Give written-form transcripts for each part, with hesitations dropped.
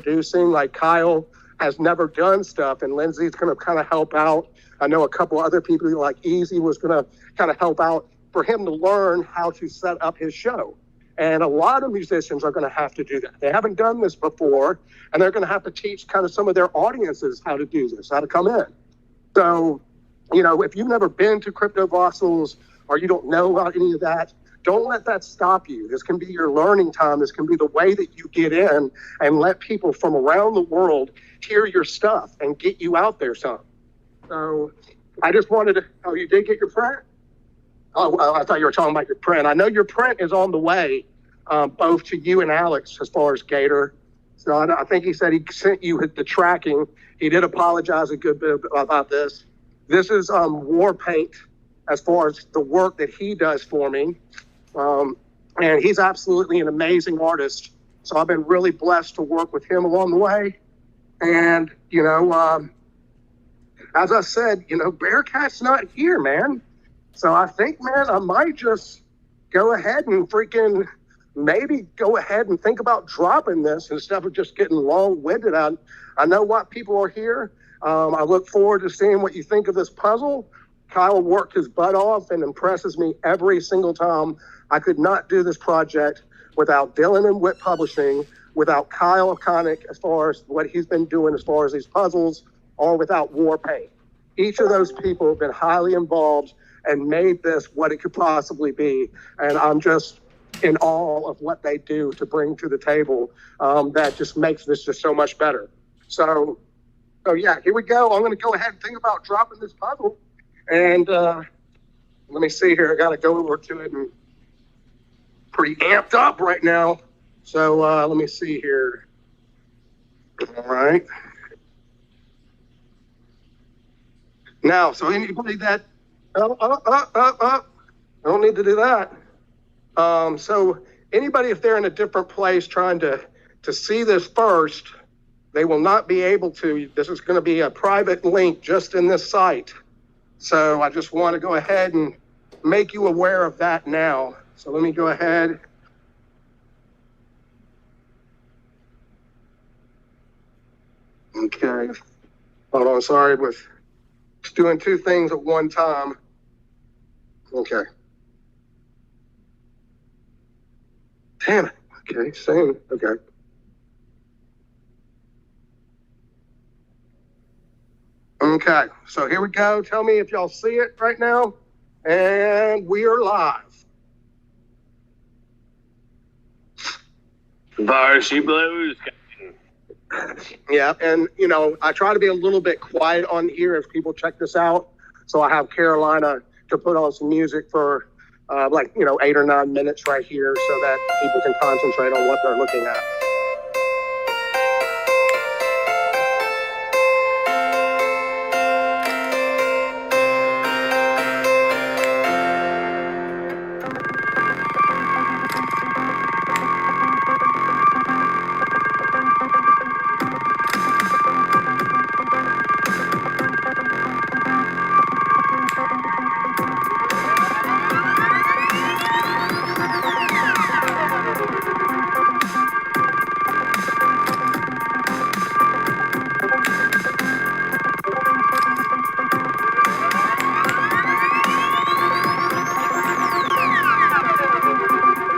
introducing. Like Kyle has never done stuff, and Lindsay's going to kind of help out. I know a couple other people like Easy was going to kind of help out for him to learn how to set up his show. And a lot of musicians are going to have to do that. They haven't done this before, and they're going to have to teach kind of some of their audiences how to do this, how to come in. So, you know, if you've never been to Crypto Voxels or you don't know about any of that, don't let that stop you. This can be your learning time. This can be the way that you get in and let people from around the world hear your stuff and get you out there some. So I just wanted to, oh, you did get your print? Oh, I thought you were talking about your print. I know your print is on the way, both to you and Alex as far as Gator. So I think he said he sent you the tracking. He did apologize a good bit about this. This is war paint as far as the work that he does for me. And he's absolutely an amazing artist. So I've been really blessed to work with him along the way. And, you know, as I said, you know, Bearcat's not here, man. So I think, man, I might just go ahead and freaking maybe go ahead and think about dropping this instead of just getting long-winded. I know what people are here. I look forward to seeing what you think of this puzzle. Kyle worked his butt off and impresses me every single time. I could not do this project without Dylan and Wit Publishing, without Kyle Connick as far as what he's been doing as far as these puzzles, or without Warpaint. Each of those people have been highly involved and made this what it could possibly be. And I'm just in awe of what they do to bring to the table. That just makes this just so much better. So yeah, here we go. I'm going to go ahead and think about dropping this puzzle. And let me see here. I got to go over to it and pretty amped up right now. So let me see here. All right. Now, so anybody that, I don't need to do that. So anybody, if they're in a different place trying to see this first, they will not be able to. This is going to be a private link just in this site. So I just want to go ahead and make you aware of that now. So let me go ahead. Okay. Hold on, sorry, with just doing two things at one time. Okay. Damn it. Okay, same. Okay. Okay, so here we go. Tell me if y'all see it right now. And we are live. Varsity Blues. Yeah, and you know, I try to be a little bit quiet on here as people check this out. So I have Carolina to put on some music for like, you know, 8 or 9 minutes right here so that people can concentrate on what they're looking at.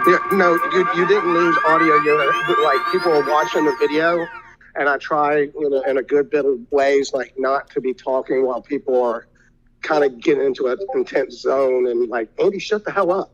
Yeah, no, you didn't lose audio. Like people are watching the video, and I try, you know, in a good bit of ways, like not to be talking while people are kind of getting into an intense zone and like, Andy, shut the hell up.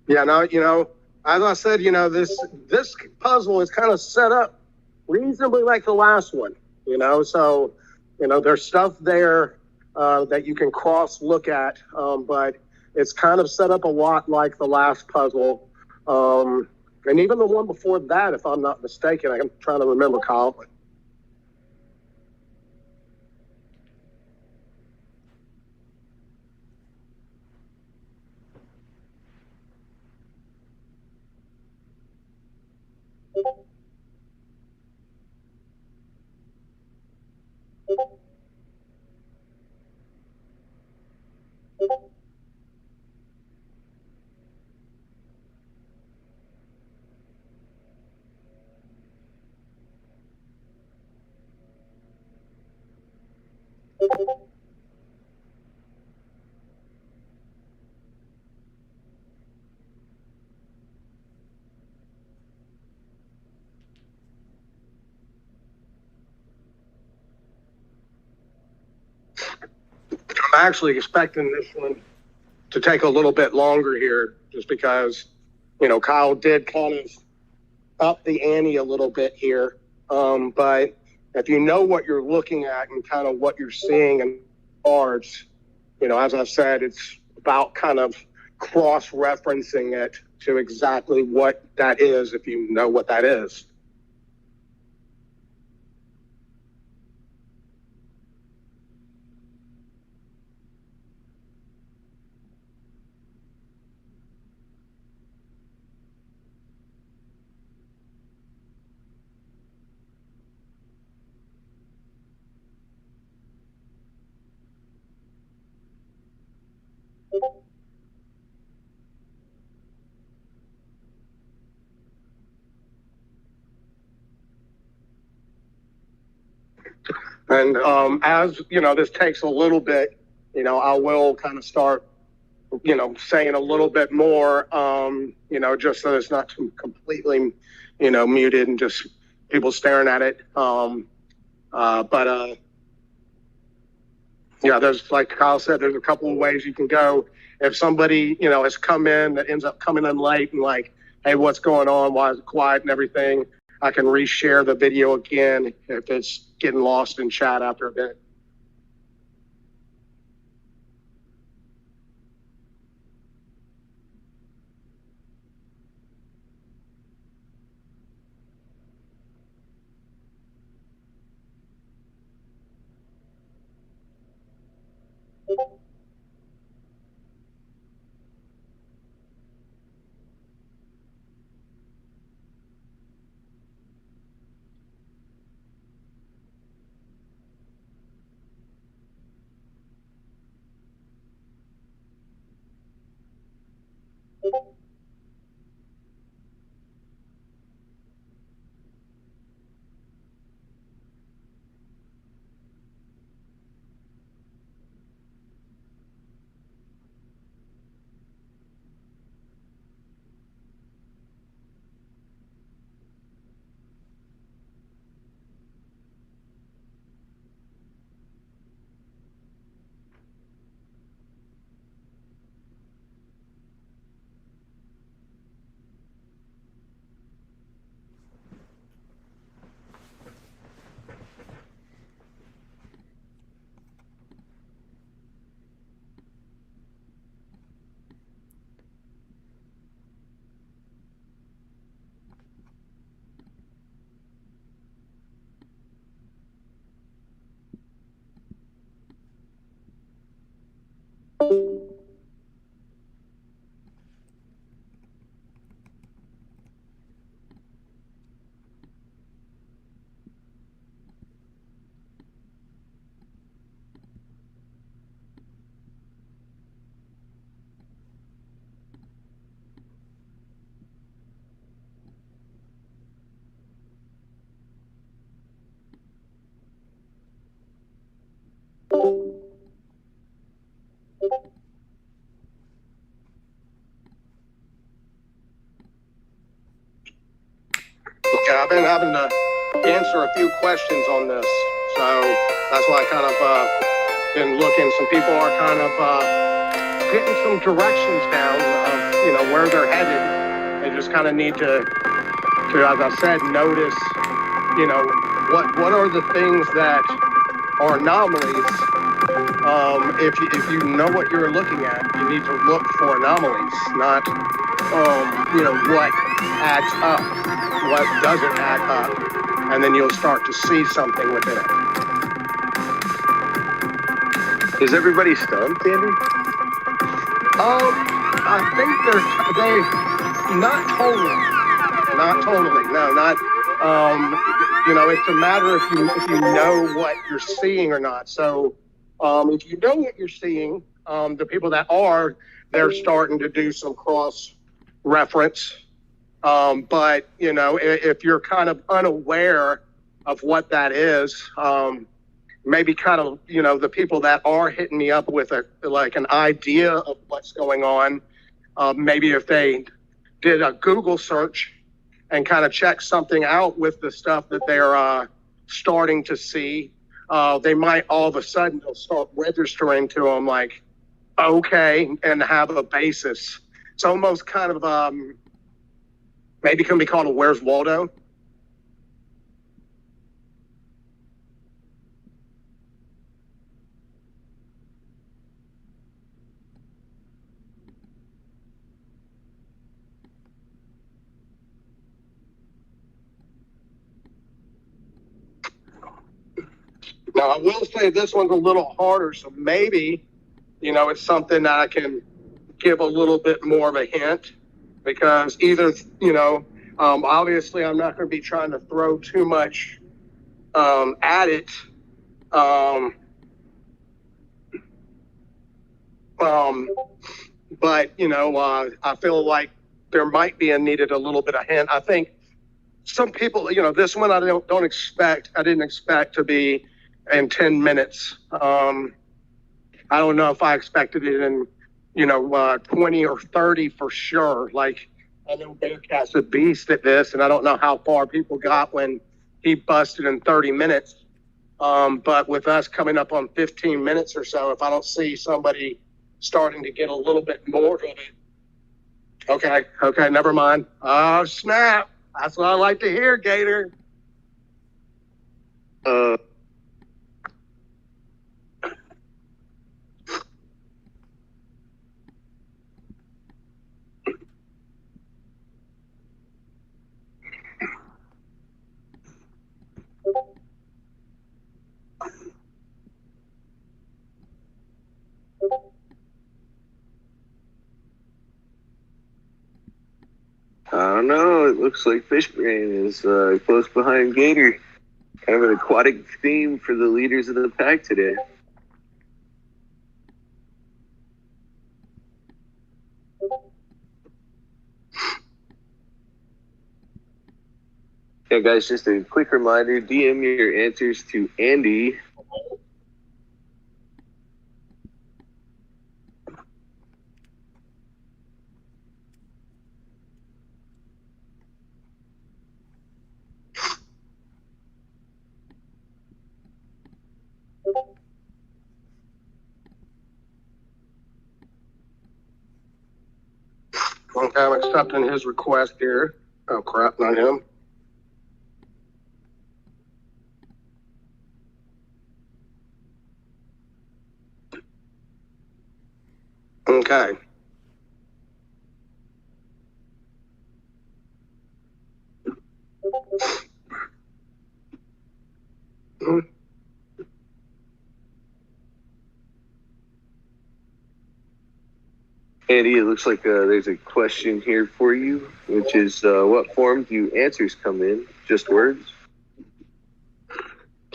Yeah, no, as I said, this puzzle is kind of set up reasonably like the last one, so there's stuff there that you can cross look at, but it's kind of set up a lot like the last puzzle, and even the one before that, if I'm not mistaken. I'm trying to remember, Kyle. I'm actually expecting this one to take a little bit longer here, just because Kyle did kind of up the ante a little bit here. But if you know what you're looking at and kind of what you're seeing in cards, as I said, it's about kind of cross-referencing it to exactly what that is, if you know what that is. And as this takes a little bit, I will kind of start, saying a little bit more, just so it's not completely, muted and just people staring at it. But yeah, there's, like Kyle said, there's a couple of ways you can go. If somebody, has come in that ends up coming in late and like, hey, what's going on? Why is it quiet and everything? I can reshare the video again if it's getting lost in chat after a bit. Okay, I've been having to answer a few questions on this, so that's why I kind of been looking. Some people are kind of getting some directions down of where they're headed. They just kind of need to, as I said, notice, what are the things that are anomalies. If you know what you're looking at, you need to look for anomalies, not what adds up, what doesn't add up, and then you'll start to see something within it. Is everybody stumped, Andy? I think they not totally, no, not. It's a matter if you know what you're seeing or not. So, if you know what you're seeing, the people that are, they're starting to do some cross reference. But if you're kind of unaware of what that is, maybe kind of the people that are hitting me up with an idea of what's going on, maybe if they did a Google search and kind of check something out with the stuff that they're starting to see, they might all of a sudden they'll start registering to them like, okay, and have a basis. It's almost kind of maybe can be called a Where's Waldo. Now, I will say this one's a little harder, so maybe, it's something that I can give a little bit more of a hint, because either, obviously I'm not going to be trying to throw too much at it. But, I feel like there might be needed a little bit of hint. I think some people, this one I didn't expect to be in 10 minutes. I don't know if I expected it in, 20 or 30 for sure. Like, I know Bearcat's a beast at this, and I don't know how far people got when he busted in 30 minutes. But with us coming up on 15 minutes or so, if I don't see somebody starting to get a little bit more of it, okay, never mind. Oh, snap. That's what I like to hear, Gator. I don't know. It looks like Fishbrain is close behind Gator. Kind of an aquatic theme for the leaders of the pack today. Yeah, guys, just a quick reminder, DM your answers to Andy. Okay, I'm accepting his request here. Oh, crap, not him. Okay. Andy, it looks like there's a question here for you, which is what form do answers come in? Just words?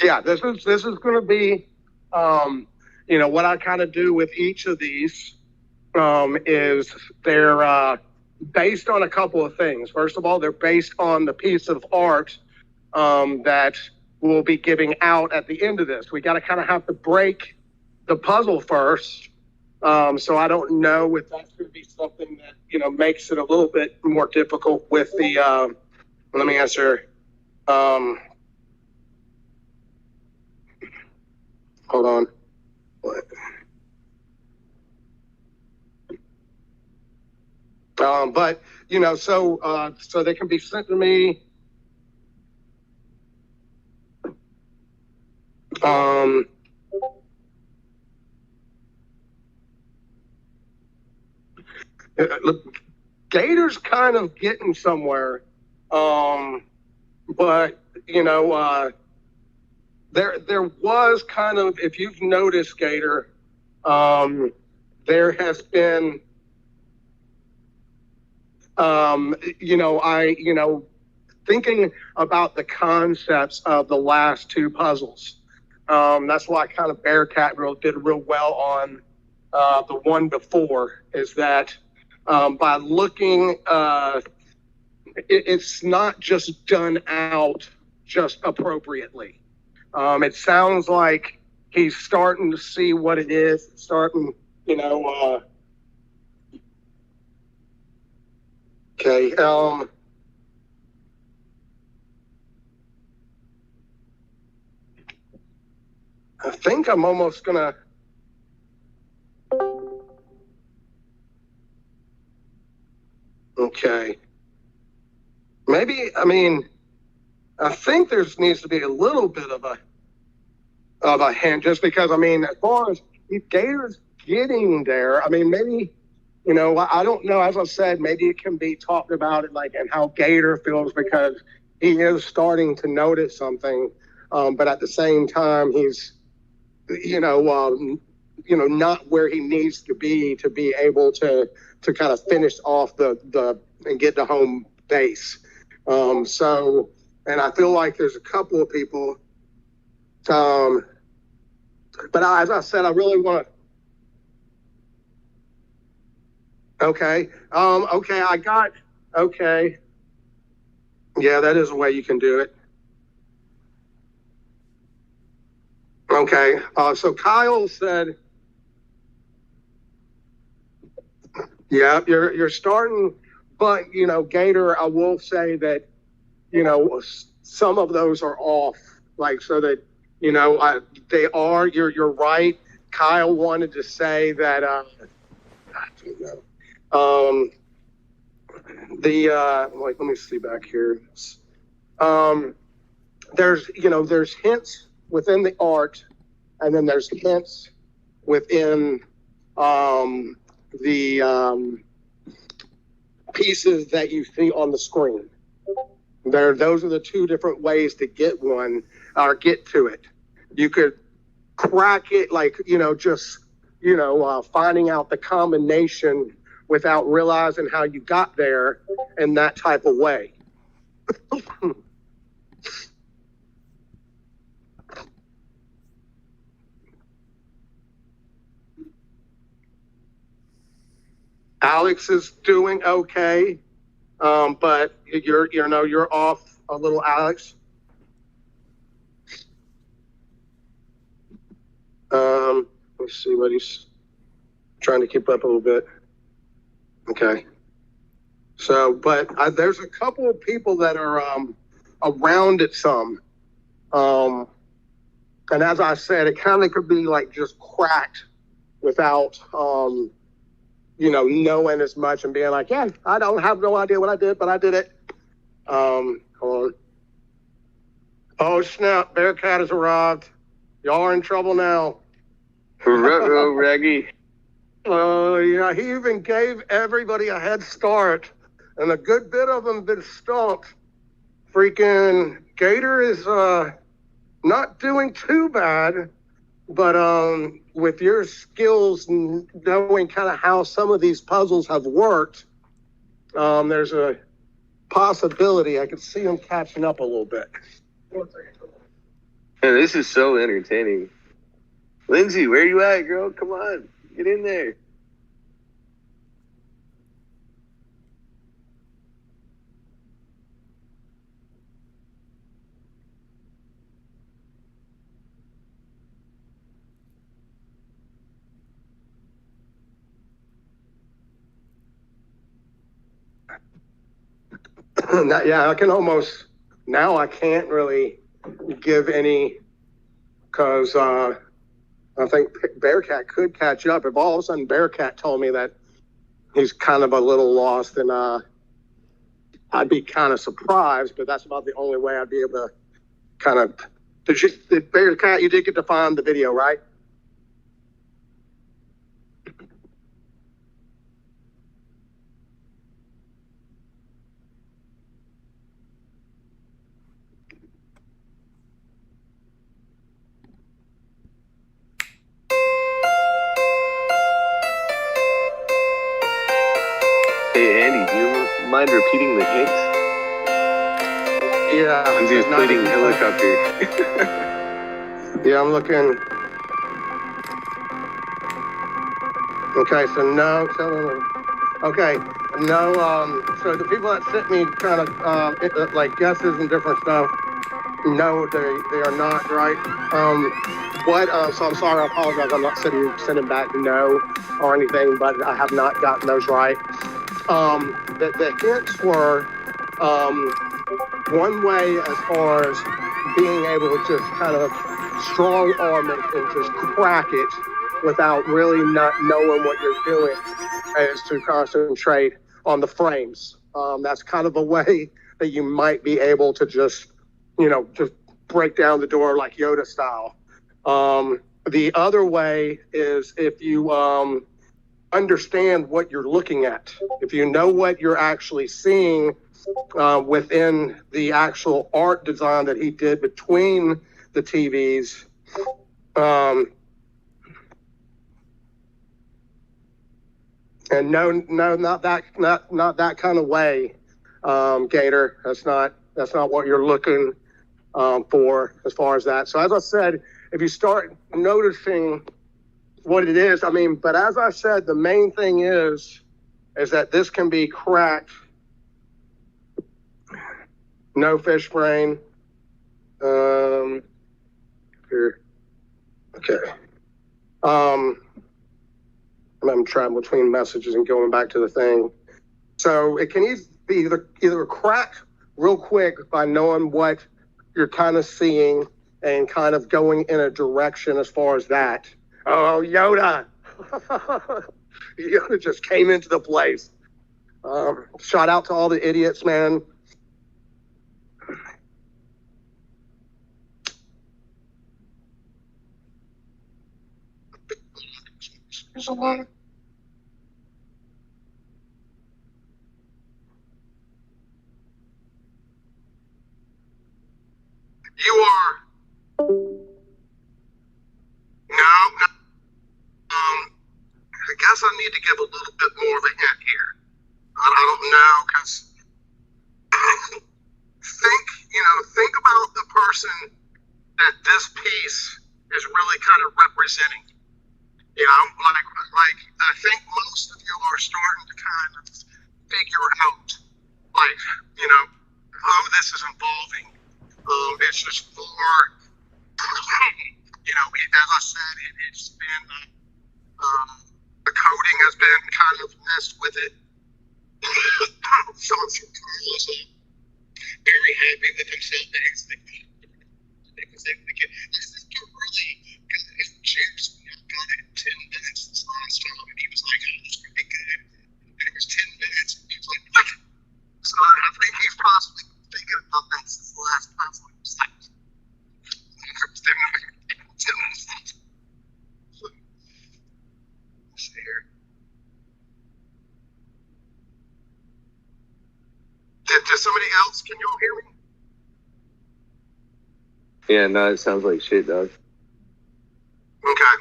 Yeah, this is going to be, what I kind of do with each of these is they're based on a couple of things. First of all, they're based on the piece of art that we'll be giving out at the end of this. We got to kind of have to break the puzzle first. So I don't know if that's going to be something that, makes it a little bit more difficult with the, let me answer. Hold on. What? But so they can be sent to me. Look, Gator's kind of getting somewhere, but there was kind of, if you've noticed, Gator, there has been, thinking about the concepts of the last two puzzles. That's why kind of Bearcat did real well on the one before, is that by looking, it's not just done out just appropriately. It sounds like he's starting to see what it is, starting, okay. I think I'm almost gonna. Okay. Maybe, I think there needs to be a little bit of a hint, just because, as far as if Gator's getting there, maybe, I don't know. As I said, maybe it can be talked about it and how Gator feels, because he is starting to notice something, but at the same time, he's, not where he needs to be able to kind of finish off the and get to home base. And I feel like there's a couple of people, but as I said, I really want to. Okay. Okay. Okay. Yeah, that is a way you can do it. Okay. So Kyle said, yeah, you're starting, but Gator, I will say that some of those are off, so that they are. You're right. Kyle wanted to say that. I don't know. Let me see back here. There's hints within the art, and then there's hints within the pieces that you see on the screen. Those are the two different ways to get one or get to it. You could crack it, finding out the combination without realizing how you got there in that type of way. Alex is doing okay, but you're off a little, Alex. Let's see what he's trying to keep up a little bit. Okay. So, but there's a couple of people that are around it some. And as I said, it kind of could be just cracked without, knowing as much and being like, yeah, I don't have no idea what I did, but I did it. Hold on. Oh, snap. Bearcat has arrived. Y'all are in trouble now. Ruh-roh, Raggy. Oh, yeah. He even gave everybody a head start, and a good bit of them been stumped. Freaking Gator is not doing too bad, but with your skills and knowing kind of how some of these puzzles have worked, there's a possibility I could see him catching up a little bit. Man, this is so entertaining. Lindsay, where you at, girl? Come on, get in there. Yeah, I can almost, now I can't really give any, because I think Bearcat could catch up. If all of a sudden Bearcat told me that, he's kind of a little lost, and I'd be kind of surprised, but that's about the only way I'd be able to kind of. Did Bear Cat, you did get to find the video, right? Hey Andy, do you mind repeating the hint? Yeah. I'm just playing helicopter. Yeah, I'm looking. Okay, so no. Okay, no. So the people that sent me kind of like guesses and different stuff, no, they are not right. What? So I'm sorry. I apologize. I'm not sending back no or anything, but I have not gotten those right. The hints were one way as far as being able to just kind of strong arm it and just crack it without really not knowing what you're doing is to concentrate on the frames. That's kind of a way that you might be able to just break down the door like Yoda style. The other way is if you understand what you're looking at, if you know what you're actually seeing within the actual art design that he did between the TVs. And no, not that kind of way, Gator. That's not what you're looking for as far as that. So as I said, if you start noticing what it is, but as I said, the main thing is that this can be cracked. No fish brain. Here. Okay. I'm trying between messages and going back to the thing. So it can be either crack real quick by knowing what you're kind of seeing and kind of going in a direction as far as that. Oh, Yoda. Yoda just came into the place. Shout out to all the idiots, man. There's a lot of... You are... No. I guess I need to give a little bit more of a hint here. I don't know, because think about the person that this piece is really kind of representing. Like I think most of you are starting to kind of figure out, how this is evolving. It's just more, as I said, it's been, the coding has been kind of messed with it. So I'm sure Carl is very happy with himself that he's this is really good. Cheers. Got it in 10 minutes this last time, and he was like, oh, it's pretty good. And it was 10 minutes, and he was like, what? So I think he's possibly thinking about that since the last time. So he was like, 10 minutes left. Let's see here. Did somebody else, can you all hear me? Yeah, no, it sounds like shit, dog. Okay.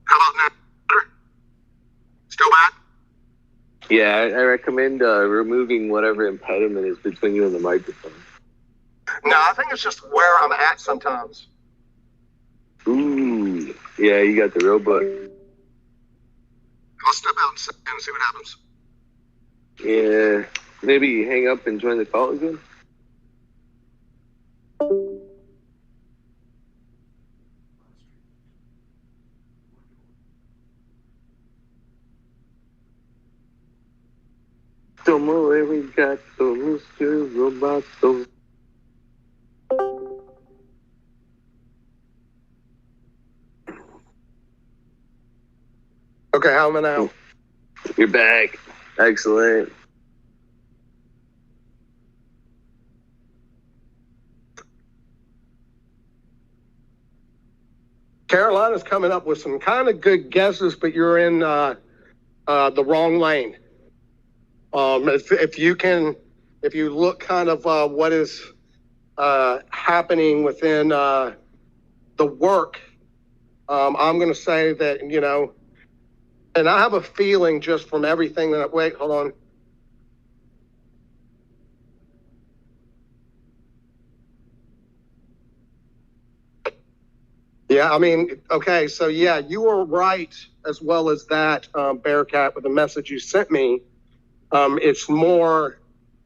How about now? Still bad? Yeah, I recommend removing whatever impediment is between you and the microphone. No, I think it's just where I'm at sometimes. Ooh, yeah, you got the robot. I'll step out and see what happens. Yeah, maybe hang up and join the call again. Tomo arigato, Mr. Roboto. Okay, how am I now? You're back. Excellent. Carolina's coming up with some kind of good guesses, but you're in the wrong lane. If you look kind of what is happening within the work, I'm going to say that, and I have a feeling just from everything that, wait, hold on. Yeah, I mean, okay, so yeah, you were right as well as that, Bearcat, with the message you sent me. It's more,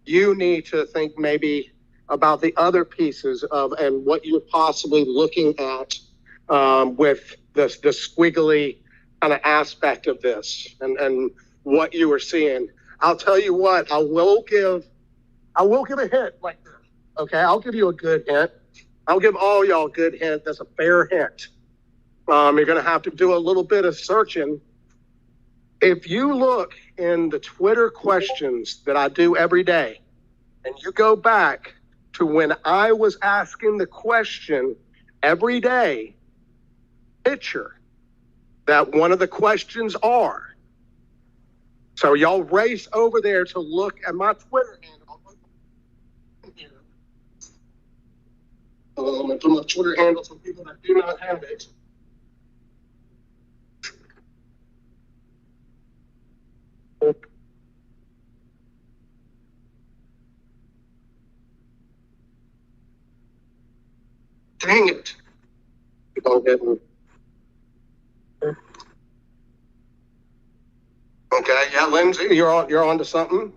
you need to think maybe about the other pieces of and what you're possibly looking at with the squiggly kind of aspect of this and what you were seeing. I'll tell you what, I will give a hint like this. Okay, I'll give you a good hint. I'll give all y'all a good hint. That's a fair hint. You're going to have to do a little bit of searching. If you look in the Twitter questions that I do every day, and you go back to when I was asking the question every day, picture that one of the questions are. So y'all race over there to look at my Twitter handle. And put my Twitter handle for people that do not have it. Dang it. Okay, yeah, Lindsay, you're on to something.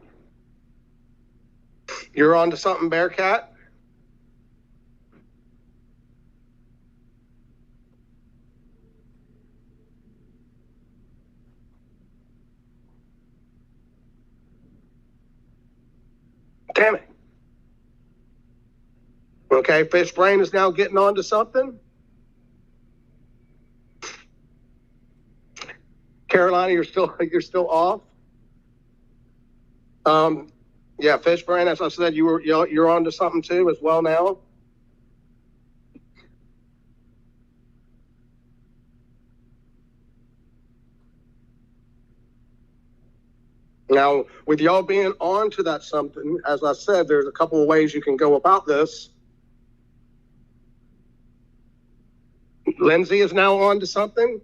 You're on to something, Bearcat. Damn it. Okay, Fish Brain is now getting on to something. Carolina, you're still off. Yeah, Fish Brain, as I said, you're on to something too as well now. Now, with y'all being on to that something, as I said, there's a couple of ways you can go about this. Lindsay is now on to something.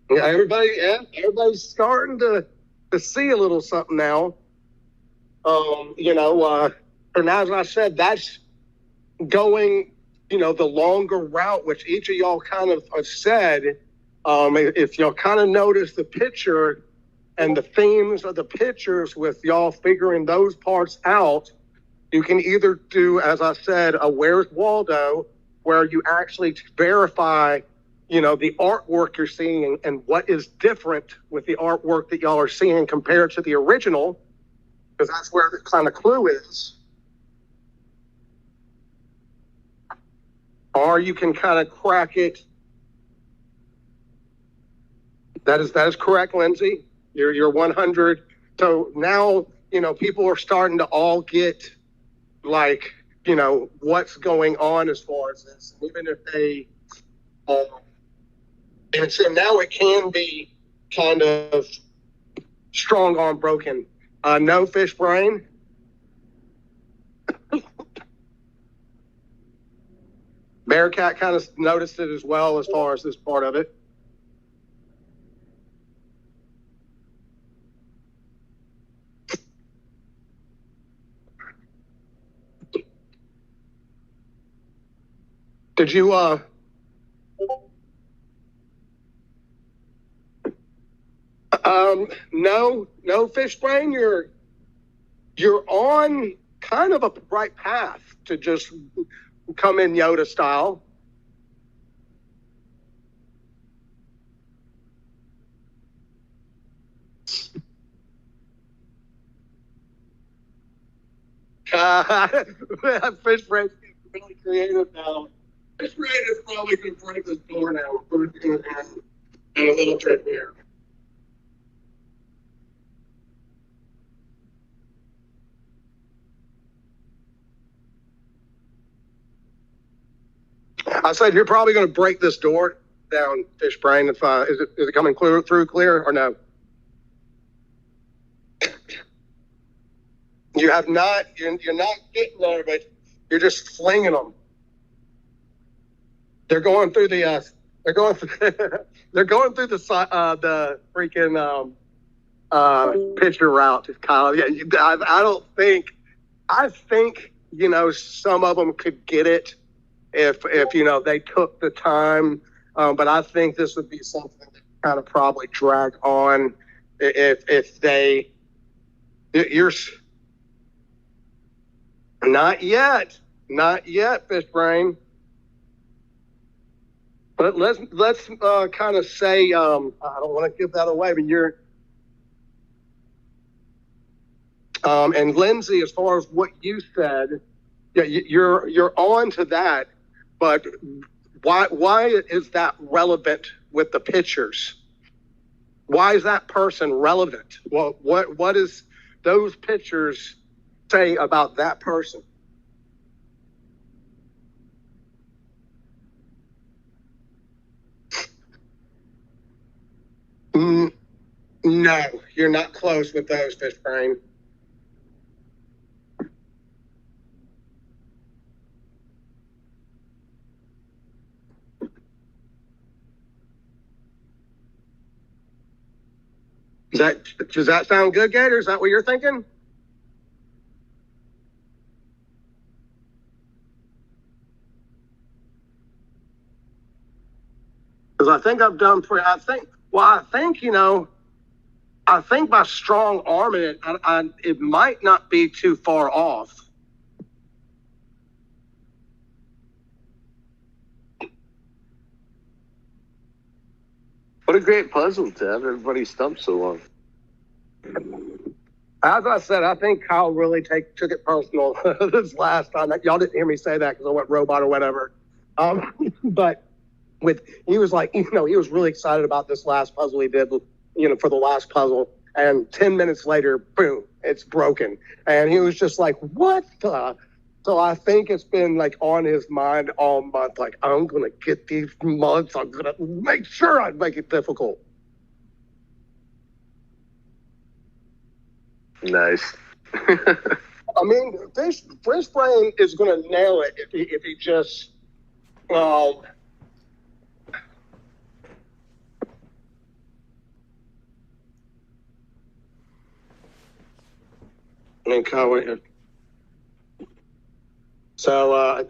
Yeah, everybody's starting to see a little something now. And as I said, that's going, the longer route, which each of y'all kind of said. If y'all kind of notice the picture and the themes of the pictures with y'all figuring those parts out, you can either do, as I said, a Where's Waldo, where you actually verify, the artwork you're seeing and what is different with the artwork that y'all are seeing compared to the original, because that's where the kind of clue is. Or you can kind of crack it. That is correct, Lindsay. You're 100. So now, people are starting to all get like, what's going on as far as this. And even if they, and so now it can be kind of strong arm broken. No, Fish Brain. Bearcat kind of noticed it as well as far as this part of it. Did you no, Fish Brain, you're on kind of a right path to just come in Yoda style. Fish Brain's really creative now. Fish Brain is probably going to break this door now. and a little bit here. I said you're probably going to break this door down, fish brain. If is it coming through clear or no? You have not. You're not getting there, but you're just flinging them. They're going through the. They're going. They're going through the freaking pitcher route, Kyle. Yeah, I don't think. I think some of them could get it if they took the time. But I think this would be something that kind of probably drag on if they. You're not yet, fish brain. But let's kind of say I don't want to give that away, but you're. And Lindsay, as far as what you said, yeah, you're on to that, but why is that relevant with the pitchers? Why is that person relevant? Well, what is those pitchers say about that person? No, you're not close with those, fish brain. Does that sound good, Gator? Is that what you're thinking? Because I think I've done pretty. I think by strong arming it, it might not be too far off. What a great puzzle to have everybody stumped so long. As I said, I think Kyle really took it personal this last time. Y'all didn't hear me say that because I went robot or whatever. But he was like, he was really excited about this last puzzle he did, for the last puzzle. And 10 minutes later, boom, it's broken. And he was just like, what the? So I think it's been like on his mind all month. Like, I'm going to get these months. I'm going to make sure I make it difficult. Nice. I mean, Fish Brain is going to nail it if he just. And Kyle, so I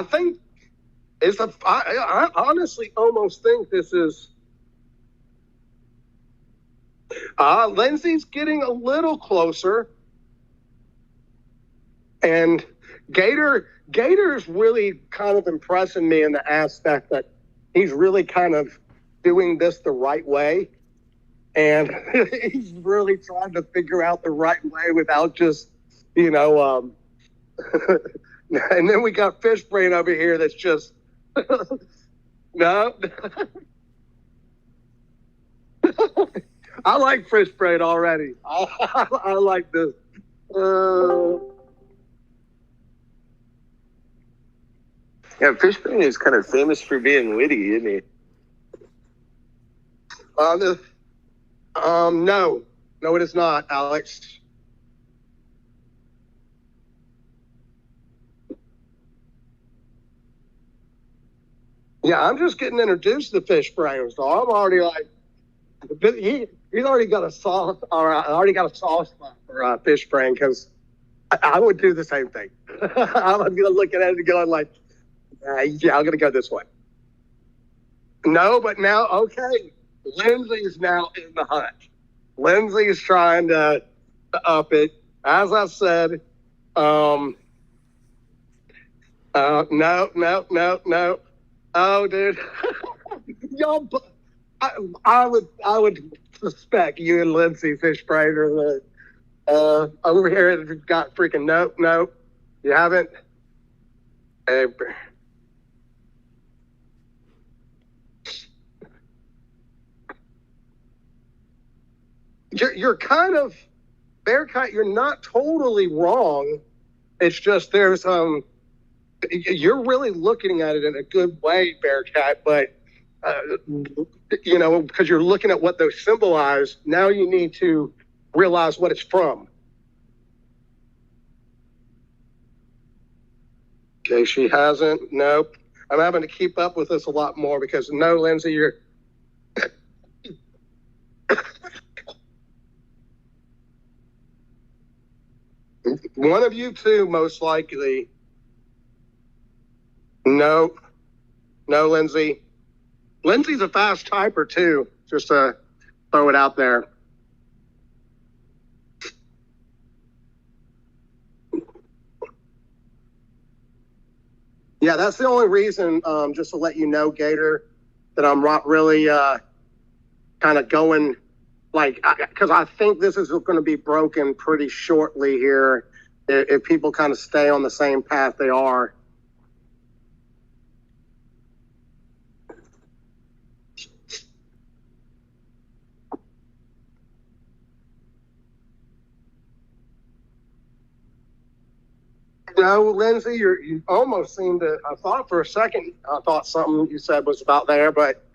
think I honestly almost think this is. Lindsay's getting a little closer, and Gator's really kind of impressing me in the aspect that he's really kind of doing this the right way. And he's really trying to figure out the right way without just, and then we got Fish Brain over here that's just, no. I like Fish Brain already. I like this. Yeah, Fish Brain is kind of famous for being witty, isn't he? No, it is not, Alex. Yeah, I'm just getting introduced to Fish Brain, so I'm already like, he's already got a soft, or I already got a soft spot for Fish Brain because I would do the same thing. I'm gonna look at it and going like, yeah, I'm gonna go this way. No, but now, okay, Lindsay's now in the hunt. Lindsay's trying to up it. As I said, no. Oh, dude, y'all. I would suspect you and Lindsay Fish Brain are the over here that got freaking nope. You haven't. you're kind of Bearcat. You're not totally wrong. It's just there's you're really looking at it in a good way, Bearcat, but uh, because you're looking at what those symbolize. Now you need to realize what it's from. Okay, she hasn't. Nope. I'm having to keep up with this a lot more because no, Lindsay, you're one of you two, most likely. No, no, Lindsay. Lindsay's a fast typer too. Just to throw it out there. Yeah, that's the only reason. Just to let you know, Gator, that I'm not really kind of going like because I think this is going to be broken pretty shortly here if people kind of stay on the same path they are. No, Lindsay, you almost seemed to. I thought for a second, I thought something you said was about there, but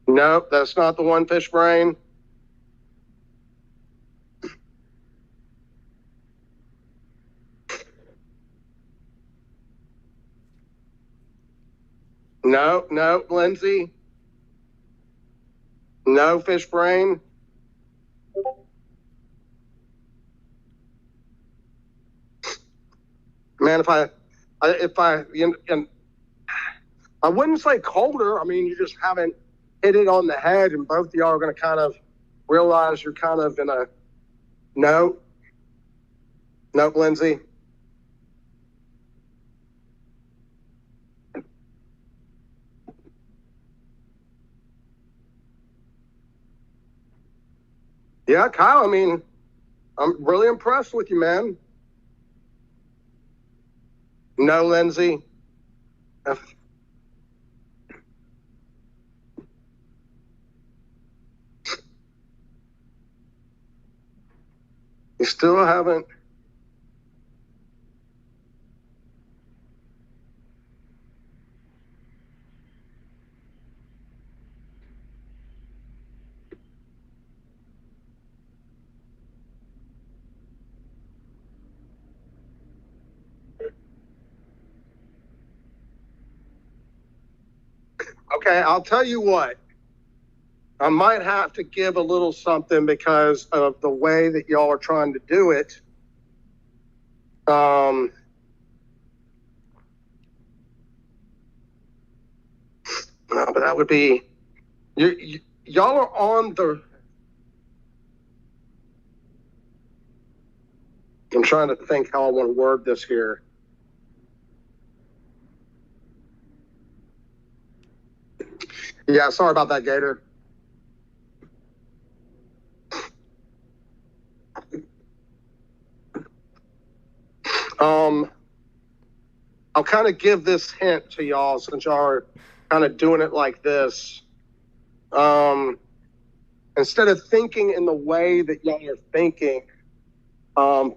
nope, that's not the one, fish brain. No, no, Lindsay. No, fish brain. Man, and I wouldn't say colder. I mean, you just haven't hit it on the head, and both of y'all are going to kind of realize you're kind of in a no, nope, Lindsay. Yeah, Kyle. I mean, I'm really impressed with you, man. No, Lindsay. You still haven't. Okay, I'll tell you what. I might have to give a little something because of the way that y'all are trying to do it. Um, no, but that would be y'all are on the. I'm trying to think how I want to word this here. Yeah, sorry about that, Gator. Um, I'll kind of give this hint to y'all since y'all are kind of doing it like this. Um, Instead of thinking in the way that y'all are thinking,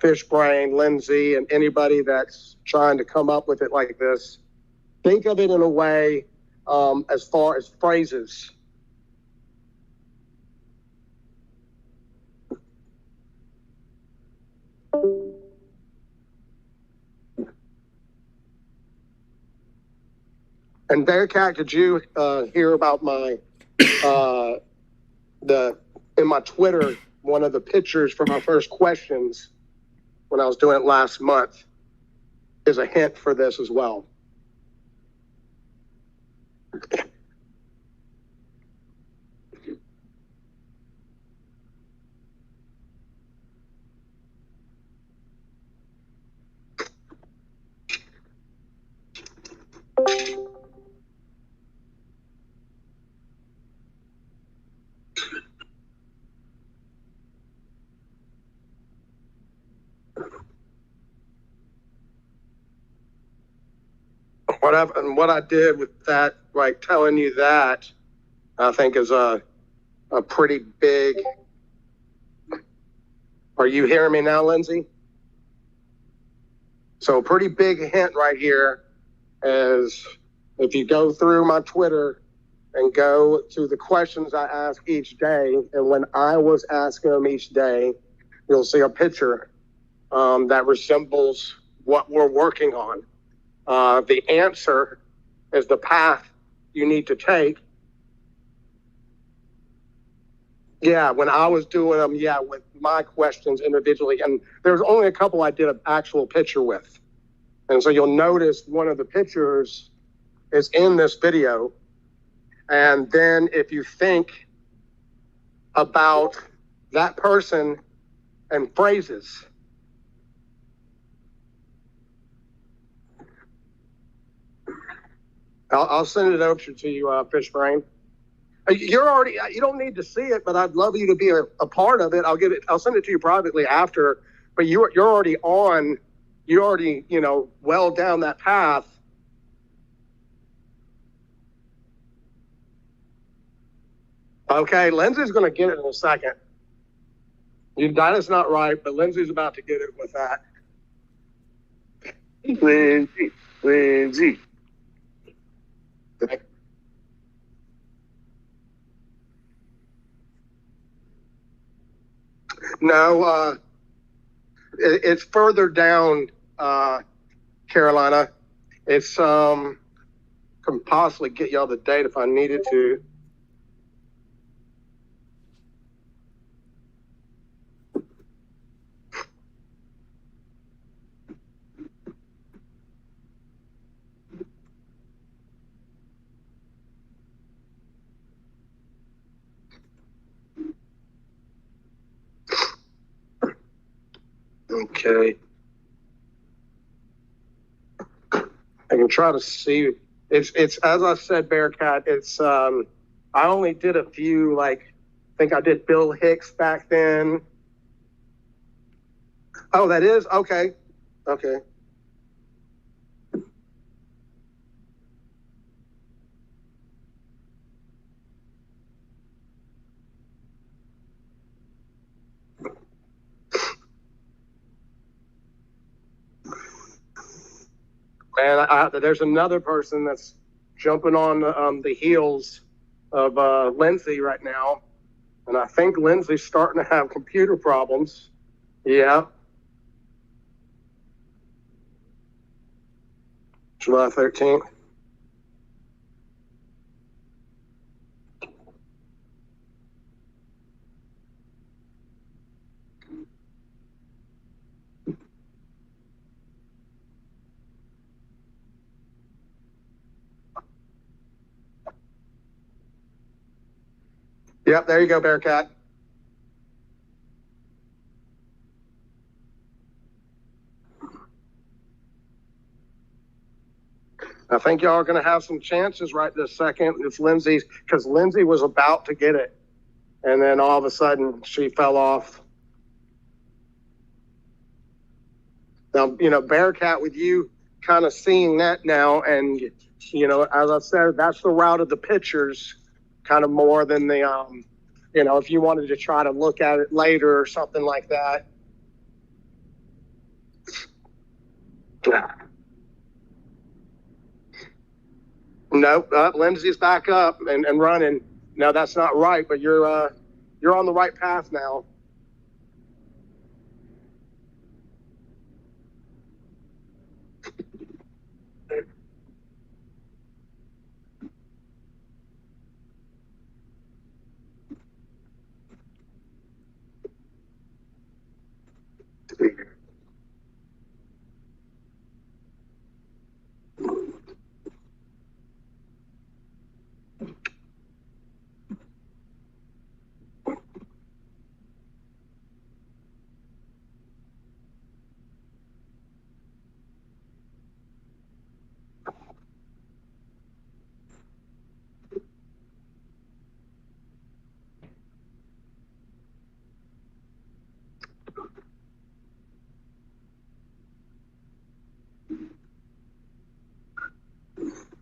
Fish Brain, Lindsay, and anybody that's trying to come up with it like this, think of it in a way as far as phrases. And Bearcat, did you hear about my the in my Twitter, one of the pictures for my first questions when I was doing it last month is a hint for this as well. what I did with that, like telling you that, I think is a pretty big. Are you hearing me now, Lindsay? So a pretty big hint right here is if you go through my Twitter and go to the questions I ask each day, and when I was asking them each day, you'll see a picture that resembles what we're working on. The answer is the path you need to take. Yeah, when I was doing them, yeah, with my questions individually, and there's only a couple I did an actual picture with. And so you'll notice one of the pictures is in this video. And then if you think about that person and phrases, I'll send it over to you, Fish Brain. You're already. You don't need to see it, but I'd love you to be a part of it. I'll send it to you privately after. But you're already on. You're already well down that path. Okay, Lindsay's going to get it in a second. That is not right, but Lindsay's about to get it with that. Lindsay. No, it's further down, Carolina. It's can possibly get y'all the date if I needed to. Okay. I can try to see. It's as I said, Bearcat. It's I only did a few. Like I think I did Bill Hicks back then. Oh, that is okay. Okay. And there's another person that's jumping on the heels of Lindsay right now, and I think Lindsay's starting to have computer problems. Yeah. July 13th. Yep, there you go, Bearcat. I think y'all are going to have some chances right this second if Lindsay's, because Lindsay was about to get it, and then all of a sudden she fell off. Now, Bearcat, with you kind of seeing that now, and as I said, that's the route of the pitchers, kind of more than the, if you wanted to try to look at it later or something like that. Nope, Lindsay's back up and running. No, that's not right, but you're on the right path now.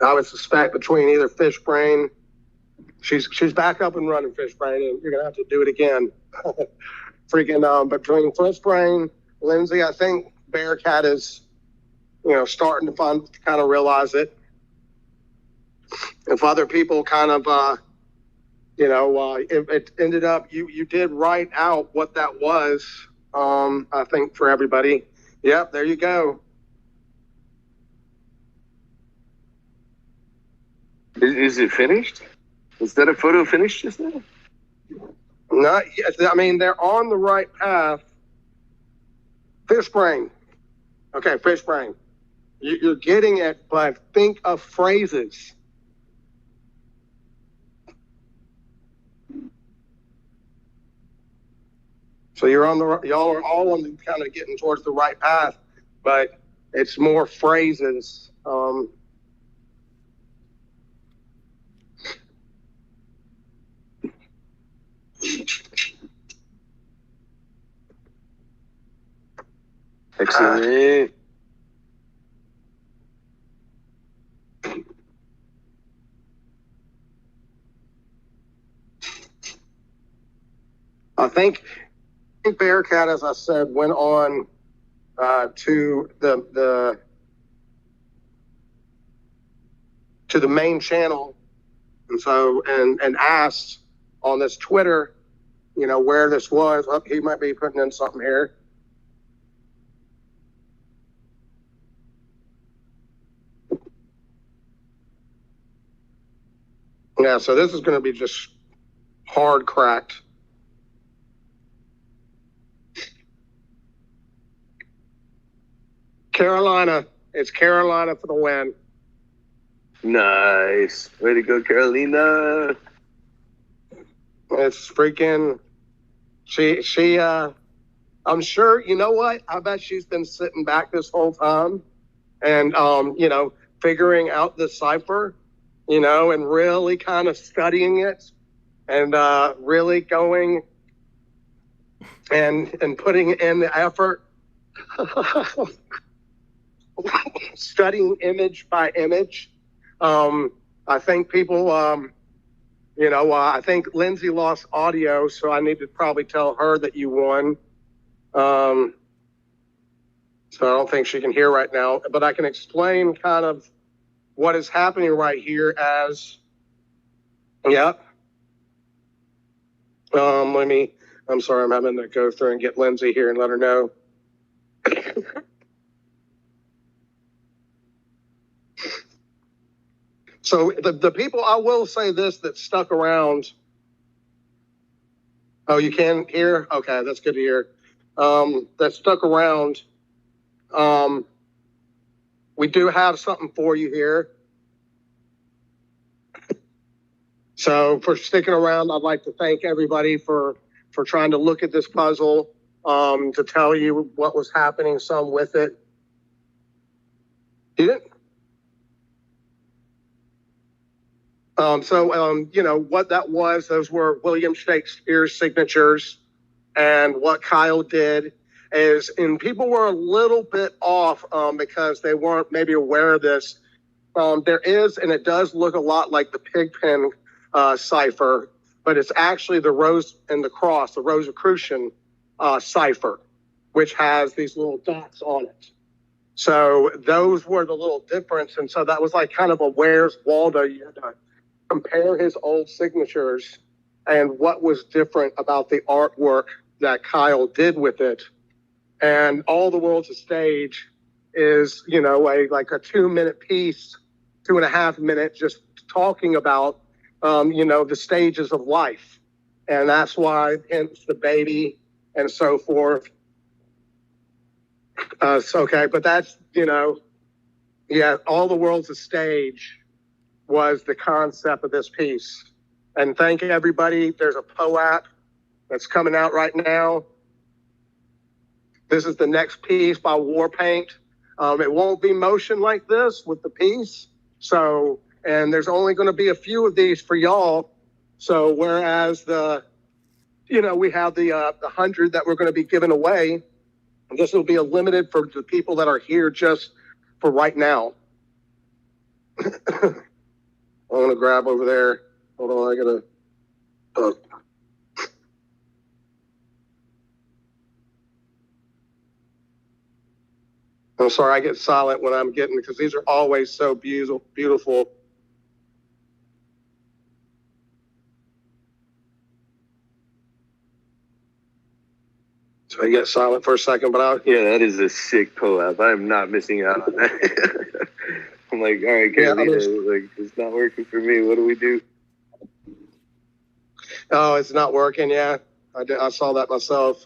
I would suspect between either Fishbrain, she's back up and running, Fishbrain, and you're gonna have to do it again. Freaking between Fishbrain, Lindsay, I think Bearcat is, starting to kind of realize it. If other people kind of, if it ended up, you did write out what that was. I think for everybody. Yep, there you go. Is it finished? Is that a photo finished just now? Not yet. I mean, they're on the right path. Fishbrain. Okay, Fishbrain. You're getting it, but think of phrases. So y'all are all on the kind of getting towards the right path, but it's more phrases. Excellent. I think Bearcat, as I said, went on to the main channel, and so and asked on this Twitter, where this was. Oh, he might be putting in something here. Yeah, so this is going to be just hard cracked. Carolina. It's Carolina for the win. Nice. Way to go, Carolina. It's freaking she I'm sure, you know what? I bet she's been sitting back this whole time and figuring out the cipher, and really kind of studying it and really going and putting in the effort. Studying image by image. I think people, I think Lindsay lost audio, so I need to probably tell her that you won. So I don't think she can hear right now, but I can explain kind of what is happening right here as, yep. I'm sorry, I'm having to go through and get Lindsay here and let her know. So the people, I will say this, that stuck around. Oh, you can hear? Okay, that's good to hear. That stuck around. We do have something for you here. So for sticking around, I'd like to thank everybody for trying to look at this puzzle, to tell you what was happening, some with it. You didn't? What that was, those were William Shakespeare's signatures. And what Kyle did is, and people were a little bit off because they weren't maybe aware of this. There is, and it does look a lot like the Pigpen cipher, but it's actually the Rose and the Cross, the Rosicrucian cipher, which has these little dots on it. So those were the little difference. And so that was like kind of a Where's Waldo? You had to compare his old signatures and what was different about the artwork that Kyle did with it. And All the World's a Stage is, like a 2-minute piece, 2.5 minute, just talking about, the stages of life. And that's why, hence the baby and so forth. Okay, but that's, All the World's a Stage was the concept of this piece. And thank everybody. There's a POAP that's coming out right now. This is the next piece by Warpaint. It won't be motion like this with the piece. So, and there's only going to be a few of these for y'all. So whereas we have the 100 that we're going to be giving away, this will be a limited for the people that are here just for right now. I'm gonna grab over there. Hold on, I gotta. I'm sorry, I get silent when I'm getting, because these are always so beautiful. So I get silent for a second, but yeah, that is a sick collab. I'm not missing out on that. I'm like, all right, Carolina, like it's not working for me. What do we do? Oh, it's not working. Yeah, I saw that myself.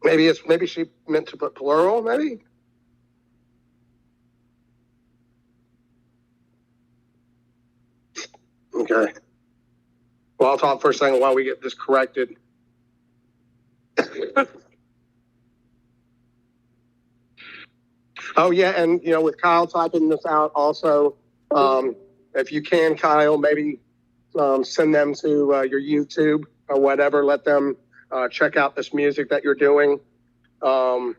Maybe she meant to put plural. Maybe. Okay. Well, I'll talk for a second while we get this corrected. Oh yeah, and with Kyle typing this out also, if you can, Kyle, maybe send them to your YouTube or whatever. Let them check out this music that you're doing, and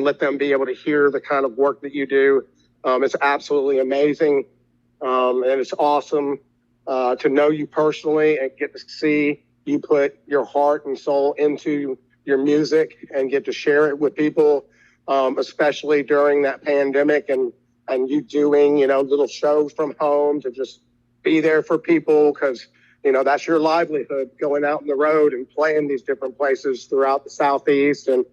let them be able to hear the kind of work that you do. It's absolutely amazing, and it's awesome to know you personally and get to see you put your heart and soul into your music and get to share it with people, especially during that pandemic, and you doing little shows from home to just be there for people, because that's your livelihood, going out on the road and playing these different places throughout the Southeast and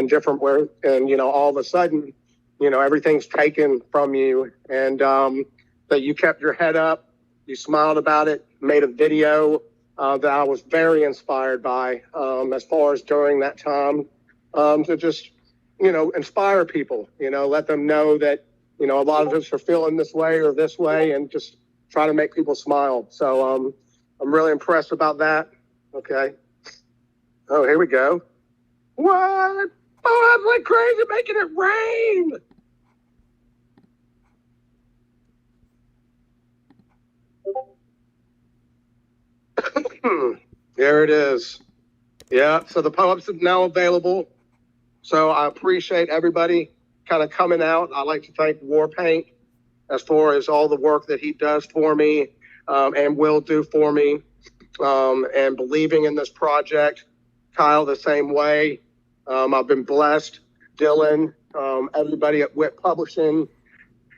different where, and all of a sudden everything's taken from you, and that you kept your head up, you smiled about it, made a video that I was very inspired by, as far as during that time, to just inspire people, let them know that a lot of us are feeling this way or this way, and just try to make people smile. So I'm really impressed about that. Okay. Oh, here we go. What? Oh, I'm like crazy making it rain. There it is. Yeah, so the poems are now available. So I appreciate everybody kind of coming out. I'd like to thank Warpaint as far as all the work that he does for me, and will do for me, and believing in this project. Kyle, the same way. I've been blessed. Dylan, everybody at Wit Publishing,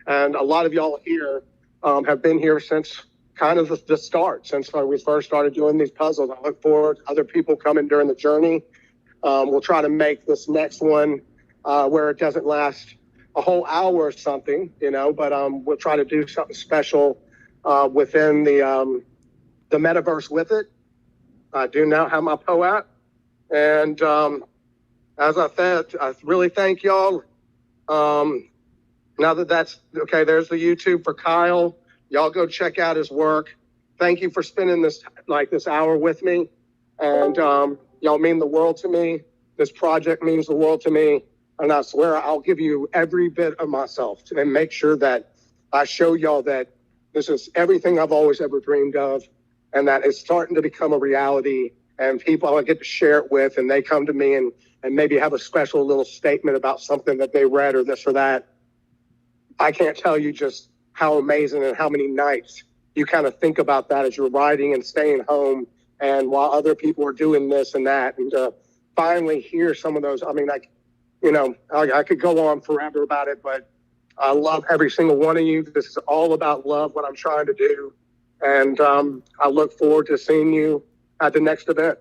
and a lot of y'all here have been here since kind of the start, since we first started doing these puzzles. I look forward to other people coming during the journey. We'll try to make this next one where it doesn't last a whole hour or something, but we'll try to do something special within the metaverse with it. I do now have my POAP. And as I said, I really thank y'all. Now that that's okay, there's the YouTube for Kyle. Y'all go check out his work. Thank you for spending this hour with me. And y'all mean the world to me. This project means the world to me. And I swear I'll give you every bit of myself and make sure that I show y'all that this is everything I've always ever dreamed of, and that it's starting to become a reality, and people I get to share it with, and they come to me and maybe have a special little statement about something that they read or this or that. I can't tell you just how amazing and how many nights you kind of think about that as you're riding and staying home, and while other people are doing this and that, and to finally hear some of those. I mean, I could go on forever about it, but I love every single one of you. This is all about love, what I'm trying to do. And I look forward to seeing you at the next event.